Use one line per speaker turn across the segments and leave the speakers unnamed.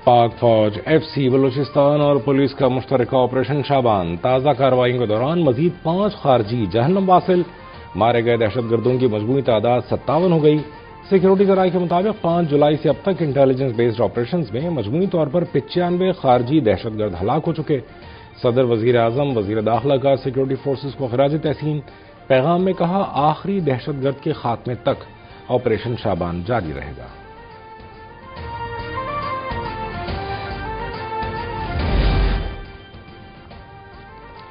پاک فوج FC بلوچستان اور پولیس کا مشترکہ آپریشن شابان، تازہ کارروائیوں کے دوران مزید 5 خارجی جہنم واصل، مارے گئے دہشت گردوں کی مجموعی تعداد 57 ہو گئی۔ سیکیورٹی ذرائع کے مطابق 5 جولائی سے اب تک انٹیلیجنس بیسڈ آپریشنز میں مجموعی طور پر 95 خارجی دہشت گرد ہلاک ہو چکے۔ صدر وزیر اعظم وزیر داخلہ کا سیکیورٹی فورسز کو خراج تحسین، پیغام میں کہا آخری دہشت گرد کے خاتمے تک آپریشن شابان جاری رہے گا۔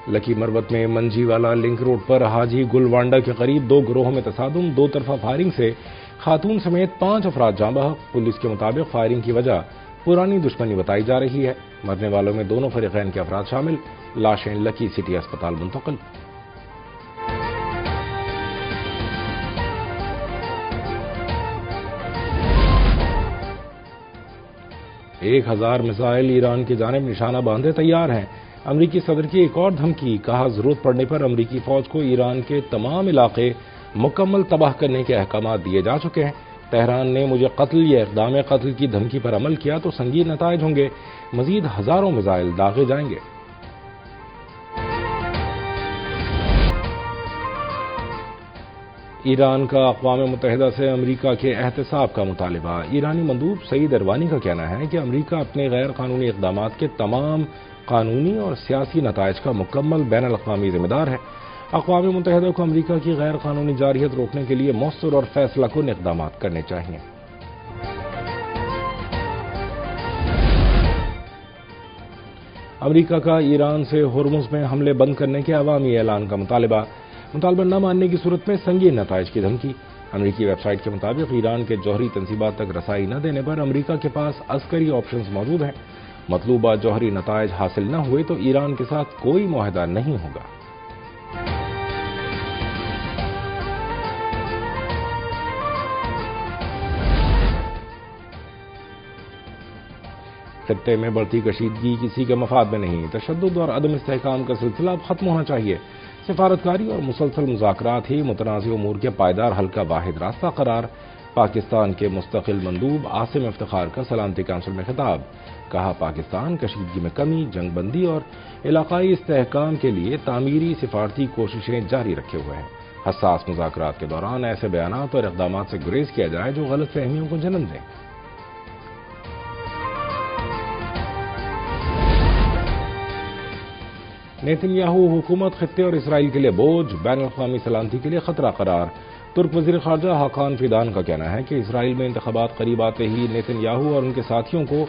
لکی مروت میں منجی والا لنک روڈ پر حاجی گل وانڈا کے قریب 2 گروہوں میں تصادم، 2 طرفہ فائرنگ سے خاتون سمیت 5 افراد جاں بحق۔ پولیس کے مطابق فائرنگ کی وجہ پرانی دشمنی بتائی جا رہی ہے۔ مرنے والوں میں دونوں فریقین کے افراد شامل، لاشیں لکی سٹی اسپتال منتقل۔ ایک 1000 میزائل ایران کی جانب نشانہ باندھے تیار ہیں۔ امریکی صدر کی ایک اور دھمکی، کہا ضرورت پڑنے پر امریکی فوج کو ایران کے تمام علاقے مکمل تباہ کرنے کے احکامات دیے جا چکے ہیں۔ تہران نے مجھے قتل یا اقدام قتل کی دھمکی پر عمل کیا تو سنگین نتائج ہوں گے، مزید ہزاروں میزائل داغے جائیں گے۔ ایران کا اقوام متحدہ سے امریکہ کے احتساب کا مطالبہ۔ ایرانی مندوب سعید اروانی کا کہنا ہے کہ امریکہ اپنے غیر قانونی اقدامات کے تمام قانونی اور سیاسی نتائج کا مکمل بین الاقوامی ذمہ دار ہے۔ اقوام متحدہ کو امریکہ کی غیر قانونی جارحیت روکنے کے لیے مؤثر اور فیصلہ کن اقدامات کرنے چاہئیں۔ امریکہ کا ایران سے ہرمز میں حملے بند کرنے کے عوامی اعلان کا مطالبہ نہ ماننے کی صورت میں سنگین نتائج کی دھمکی۔ امریکی ویب سائٹ کے مطابق ایران کے جوہری تنصیبات تک رسائی نہ دینے پر امریکہ کے پاس عسکری آپشنز موجود ہیں۔ مطلوبہ جوہری نتائج حاصل نہ ہوئے تو ایران کے ساتھ کوئی معاہدہ نہیں ہوگا۔ خطے میں بڑھتی کشیدگی کسی کے مفاد میں نہیں، تشدد اور عدم استحکام کا سلسلہ اب ختم ہونا چاہیے۔ سفارتکاری اور مسلسل مذاکرات ہی متنازع امور کے پائیدار حل کا واحد راستہ قرار۔ پاکستان کے مستقل مندوب عاصم افتخار کا سلامتی کونسل میں خطاب، کہا پاکستان کشیدگی میں کمی، جنگ بندی اور علاقائی استحکام کے لیے تعمیری سفارتی کوششیں جاری رکھے ہوئے ہیں۔ حساس مذاکرات کے دوران ایسے بیانات اور اقدامات سے گریز کیا جائے جو غلط فہمیوں کو جنم دیں۔ نیتن یاہو حکومت خطے اور اسرائیل کے لیے بوجھ، بین الاقوامی سلامتی کے لیے خطرہ قرار۔ ترک وزیر خارجہ حاکان فیدان کا کہنا ہے کہ اسرائیل میں انتخابات قریب آتے ہی نیتن یاہو اور ان کے ساتھیوں کو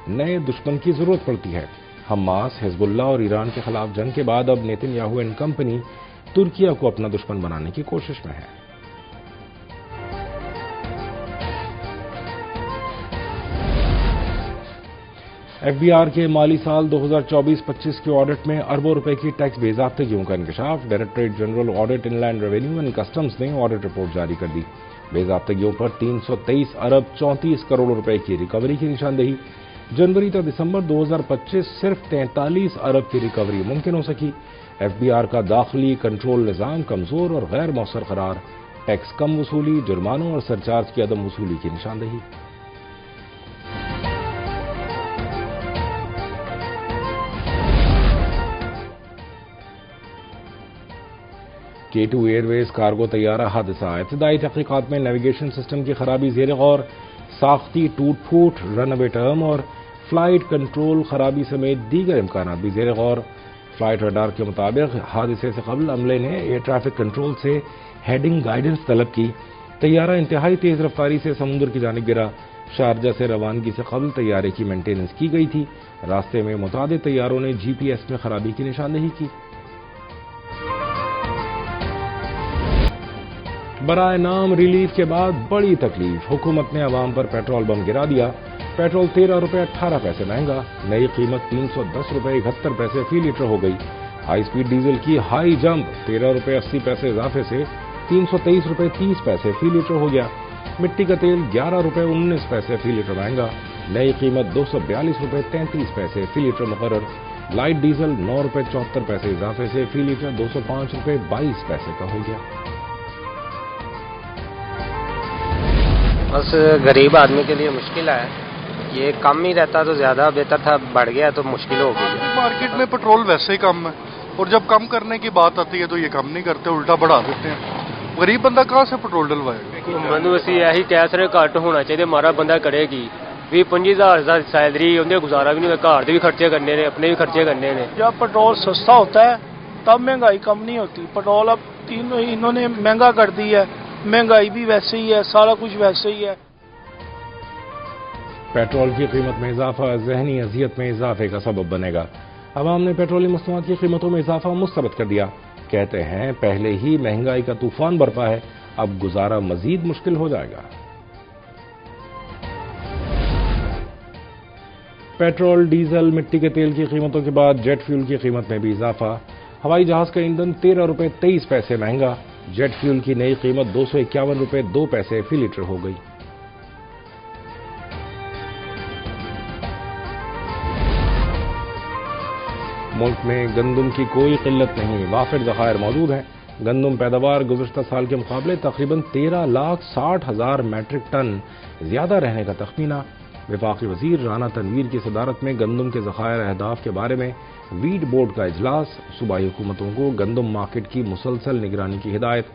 نئے دشمن کی ضرورت پڑتی ہے۔ حماس، حزب اللہ اور ایران کے خلاف جنگ کے بعد اب Nitin Yahoo and company Türkiye کو اپنا دشمن بنانے کی کوشش میں ہے۔ FBI کے مالی سال 2024-25 کے آڈٹ میں اربوں روپے کی ٹیکس بے ضابطگیوں کا انکشاف۔ Directorate general audit inland revenue and customs نے آڈٹ رپورٹ جاری کر دی۔ بے ضابطگیوں پر 323 ارب 34 کروڑ روپے کی ریکوری کی نشاندہی۔ جنوری تا دسمبر 2025 صرف 43 ارب کی ریکوری ممکن ہو سکی۔ FBI کا داخلی کنٹرول نظام کمزور اور غیر مؤثر قرار۔ ٹیکس کم وصولی، جرمانوں اور سرچارج کی عدم وصولی کی نشاندہی۔ K2 ایئر ویز کارگو طیارہ حادثہ، ابتدائی تحقیقات میں نیویگیشن سسٹم کی خرابی زیر غور، ساختی ٹوٹ پھوٹ، رن اوے ٹرم اور فلائٹ کنٹرول خرابی سمیت دیگر امکانات بھی زیر غور۔ فلائٹ ریڈار کے مطابق حادثے سے قبل عملے نے ایئر ٹریفک کنٹرول سے ہیڈنگ گائیڈنس طلب کی۔ طیارہ انتہائی تیز رفتاری سے سمندر کی جانب گرا۔ شارجہ سے روانگی سے قبل طیارے کی مینٹیننس کی گئی تھی۔ راستے میں متعدد طیاروں نے GPS میں خرابی کی نشاندہی کی۔ برائے نام ریلیف کے بعد بڑی تکلیف، حکومت نے عوام پر پیٹرول بم گرا دیا۔ پیٹرول 13 روپے 18 پیسے مہنگا، نئی قیمت 310 روپے 71 پیسے فی لیٹر ہو گئی۔ ہائی سپیڈ ڈیزل کی ہائی جمپ، 13 روپے 80 پیسے اضافے سے 323 روپے 30 پیسے فی لیٹر ہو گیا۔ مٹی کا تیل 11 روپے 19 پیسے فی لیٹر مہنگا، نئی قیمت 242 روپے 33 پیسے فی لیٹر مقرر۔ لائٹ ڈیزل 9 روپے 74 پیسے اضافے سے فی لیٹر 205 روپے 22 پیسے کا ہو گیا۔
بس غریب آدمی کے لیے مشکل ہے، یہ کم ہی رہتا تو زیادہ بہتر تھا، بڑھ گیا تو مشکل ہو گئی ہے۔
مارکیٹ میں پیٹرول ویسے ہی کم ہے، اور جب کم کرنے کی بات آتی ہے تو یہ کم نہیں کرتے، الٹا بڑھا دیتے ہیں۔ غریب بندہ کہاں سے پیٹرول ڈلوائے گا؟
مینوں اسی یہی کہہ سر گھٹ ہونا چاہیے، ہمارا بندہ کرے گی 20-25 ہزار سیلری اندر گزارا بھی نہیں ہوتا، گھر کے بھی خرچے کرنے نے، اپنے بھی خرچے کرنے نے۔
جب پیٹرول سستا ہوتا ہے تب مہنگائی کم نہیں ہوتی۔ پیٹرول اب انہوں نے مہنگا کر دی ہے، مہنگائی بھی ویسے ہی ہے، سارا کچھ ویسے ہی ہے۔
پیٹرول کی قیمت میں اضافہ ذہنی اذیت میں اضافے کا سبب بنے گا۔ عوام نے پیٹرولیم مصنوعات کی قیمتوں میں اضافہ مسترد کر دیا۔ کہتے ہیں پہلے ہی مہنگائی کا طوفان برپا ہے، اب گزارا مزید مشکل ہو جائے گا۔ پیٹرول، ڈیزل، مٹی کے تیل کی قیمتوں کے بعد جیٹ فیول کی قیمت میں بھی اضافہ۔ ہوائی جہاز کا ایندھن 13 روپے 23 پیسے مہنگا۔ جیٹ فیول کی نئی قیمت 251 روپے 2 پیسے فی لیٹر ہو گئی۔ ملک میں گندم کی کوئی قلت نہیں، وافر ذخائر موجود ہیں۔ گندم پیداوار گزشتہ سال کے مقابلے تقریباً 13,60,000 میٹرک ٹن زیادہ رہنے کا تخمینہ۔ وفاقی وزیر رانا تنویر کی صدارت میں گندم کے ذخائر اہداف کے بارے میں ویٹ بورڈ کا اجلاس۔ صوبائی حکومتوں کو گندم مارکیٹ کی مسلسل نگرانی کی ہدایت۔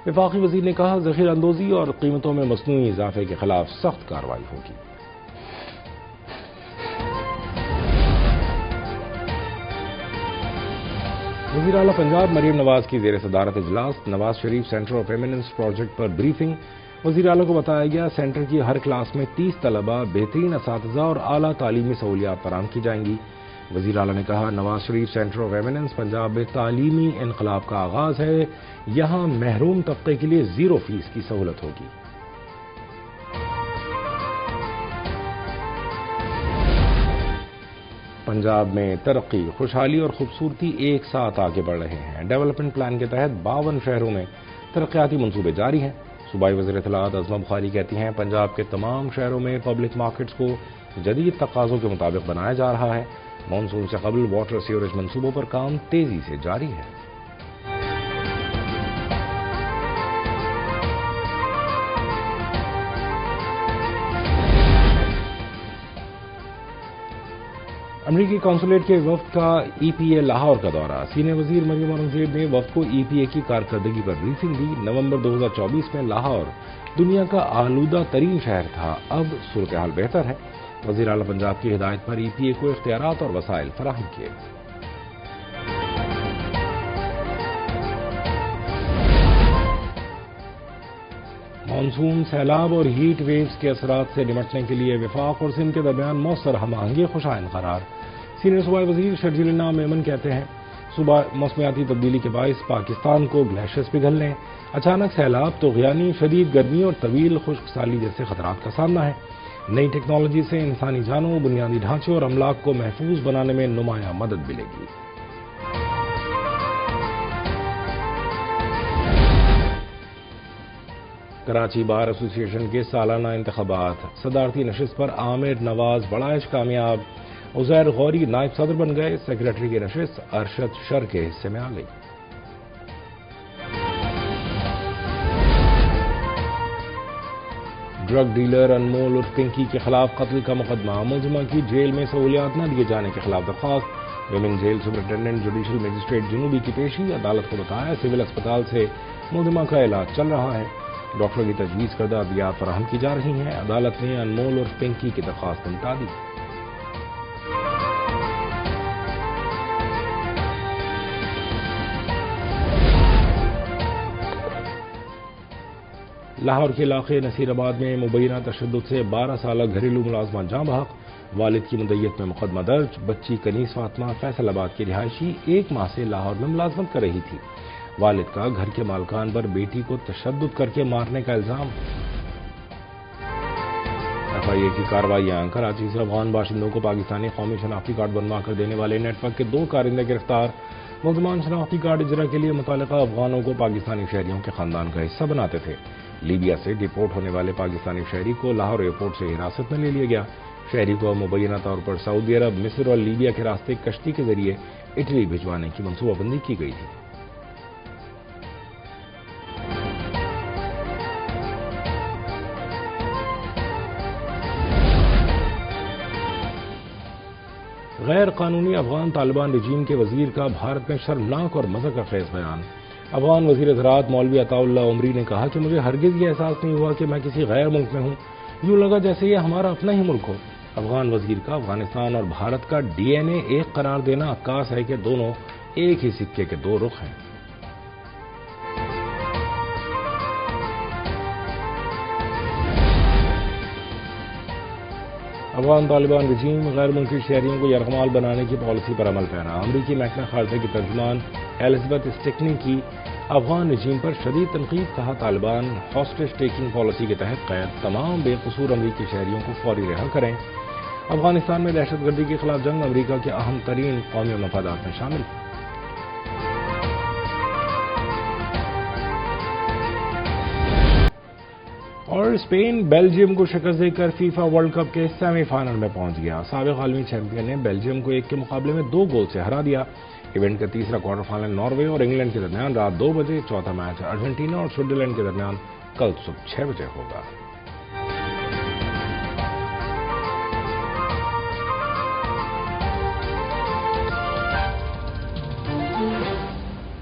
وفاقی وزیر نے کہا ذخیرہ اندوزی اور قیمتوں میں مصنوعی اضافے کے خلاف سخت کارروائی ہوگی۔ وزیر اعلیٰ پنجاب مریم نواز کی زیر صدارت اجلاس۔ Nawaz Sharif centre of eminence project پر بریفنگ۔ وزیر اعلیٰ کو بتایا گیا سینٹر کی ہر کلاس میں 30 طلبہ، بہترین اساتذہ اور اعلیٰ تعلیمی سہولیات فراہم کی جائیں گی۔ وزیر اعلیٰ نے کہا نواز Sharif centre of eminence Punjab میں تعلیمی انقلاب کا آغاز ہے، یہاں محروم طبقے کے لیے 0 فیس کی سہولت ہوگی۔ پنجاب میں ترقی، خوشحالی اور خوبصورتی ایک ساتھ آگے بڑھ رہے ہیں۔ ڈیولپمنٹ پلان کے تحت 52 شہروں میں ترقیاتی منصوبے جاری ہیں۔ صوبائی وزیر اطلاعات عظمہ بخاری کہتی ہیں پنجاب کے تمام شہروں میں پبلک مارکیٹس کو جدید تقاضوں کے مطابق بنایا جا رہا ہے۔ مانسون سے قبل واٹر سیوریج منصوبوں پر کام تیزی سے جاری ہے۔ امریکی کونسولیٹ کے وفد کا ای پی اے لاہور کا دورہ۔ سینئر وزیر مریم اورنگزیب نے وفد کو ای پی اے کی کارکردگی پر بریفنگ دی۔ نومبر 2024 میں لاہور دنیا کا آلودہ ترین شہر تھا، اب صورتحال بہتر ہے۔ وزیر اعلیٰ پنجاب کی ہدایت پر ای پی اے کو اختیارات اور وسائل فراہم کیے۔ مانسون، سیلاب اور ہیٹ ویوز کے اثرات سے نمٹنے کے لیے وفاق اور سندھ کے درمیان مؤثر ہم آہنگی خوش آئند قرار۔ سینئر صوبائی وزیر شرجیل انعام میمن کہتے ہیں صوبہ موسمیاتی تبدیلی کے باعث پاکستان کو گلیشیئرز پگھلنے، اچانک سیلاب، طغیانی، شدید گرمی اور طویل خشک سالی جیسے خطرات کا سامنا ہے۔ نئی ٹیکنالوجی سے انسانی جانوں، بنیادی ڈھانچے اور املاک کو محفوظ بنانے میں نمایاں مدد ملے گی۔ کراچی بار ایسوسی ایشن کے سالانہ انتخابات، صدارتی نشست پر عامر نواز بڑائش کامیاب، عزیر غوری نائب صدر بن گئے۔ سیکریٹری کی نشست ارشد شر کے حصے میں آ گئی۔ ڈرگ ڈیلر انمول عرف پنکی کے خلاف قتل کا مقدمہ، ملزمہ کی جیل میں سہولیات نہ دیے جانے کے خلاف درخواست۔ Women jail superintendent judicial magistrate جنوبی کی پیشی، عدالت کو بتایا سول اسپتال سے ملزمہ کا علاج چل رہا ہے، ڈاکٹر کی تجویز کردہ ادویات فراہم کی جا رہی ہیں۔ عدالت نے انمول عرف پنکی کی درخواست نمٹا دی۔ لاہور کے علاقے نصیر آباد میں مبینہ تشدد سے 12 سالہ گھریلو ملازمہ جاں بحق، والد کی مدعیت میں مقدمہ درج۔ بچی کنیز فاطمہ فیصل آباد کی رہائشی 1 ماہ سے لاہور میں ملازمت کر رہی تھی، والد کا گھر کے مالکان پر بیٹی کو تشدد کر کے مارنے کا الزام۔ ایف آئی اے کی کارروائیاں، کراچی سے افغان باشندوں کو پاکستانی قومی شناختی کارڈ بنوا کر دینے والے نیٹ ورک کے 2 کارندے گرفتار۔ ملزمان شناختی کارڈ اجرا کے لیے متعلقہ افغانوں کو پاکستانی شہریوں کے خاندان کا حصہ بناتے تھے۔ لیبیا سے ڈپورٹ ہونے والے پاکستانی شہری کو لاہور ایئرپورٹ سے حراست میں لے لیا گیا۔ شہری کو مبینہ طور پر سعودی عرب، مصر اور لیبیا کے راستے کشتی کے ذریعے اٹلی بھجوانے کی منصوبہ بندی کی گئی تھی۔ غیر قانونی افغان طالبان رجیم کے وزیر کا بھارت میں شرمناک اور مذہق خیز بیان۔ افغان وزیر زراعت مولوی عطا اللہ عمری نے کہا کہ مجھے ہرگز یہ احساس نہیں ہوا کہ میں کسی غیر ملک میں ہوں، یوں لگا جیسے یہ ہمارا اپنا ہی ملک ہو۔ افغان وزیر کا افغانستان اور بھارت کا ڈی این اے ایک قرار دینا عکاس ہے کہ دونوں ایک ہی سکے کے دو رخ ہیں۔ افغان طالبان رجیم غیر ملکی شہریوں کو یرغمال بنانے کی پالیسی پر عمل پیرا۔ امریکی محکمہ خارجہ کی ترجمان ایلزبتھ اسٹیکنی کی افغان رجیم پر شدید تنقید، کہا طالبان ہاسٹیج ٹیکنگ پالیسی کے تحت قید تمام بے قصور امریکی شہریوں کو فوری رہا کریں۔ افغانستان میں دہشت گردی کے خلاف جنگ امریکہ کے اہم ترین قومی مفادات میں شامل۔ اور اسپین بیلجیم کو شکست دے کر فیفا ورلڈ کپ کے سیمی فائنل میں پہنچ گیا۔ سابق عالمی چیمپئن نے بیلجیم کو 1 کے مقابلے میں 2 گول سے ہرا دیا۔ ایونٹ کا تیسرا کوارٹر فائنل ناروے اور انگلینڈ کے درمیان رات 2 بجے، چوتھا میچ ارجنٹینا اور سوئٹزرلینڈ کے درمیان کل صبح 6 بجے ہوگا۔